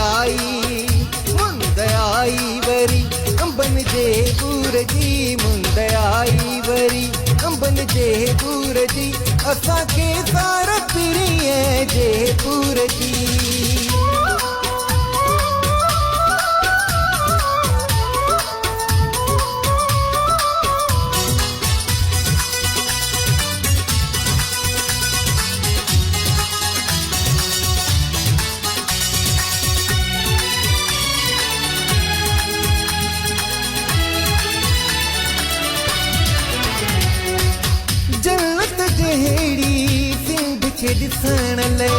I worry अंबन जे पूर जी मुंद I worry अंबन जे पूर जी असांखे सार पिरीअ जे पूर जी जन्नत जहिड़ी सिंध खे ॾिसण लाइ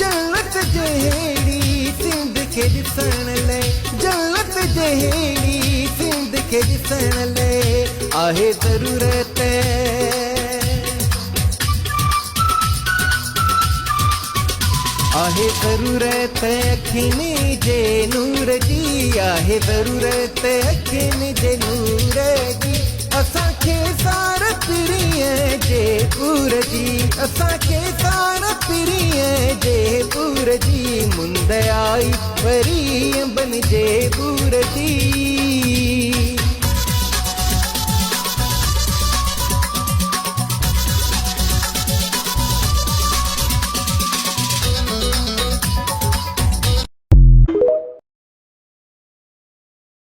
जन्नत जहिड़ी सिंध खे ॾिसण लाइ जन्नत जहिड़ी सिंध खे ॾिसण लाइ आहे ज़रूरत आहे ज़रूरत अखियुनि जे नूर जी आहे ज़रूरत अखियुनि जे नूर जी असांखे सार पिरीअ जे पूर जी असांखे सार पिरीअ जे पूर जी मुंद आई वरी अंबन जे पूर जी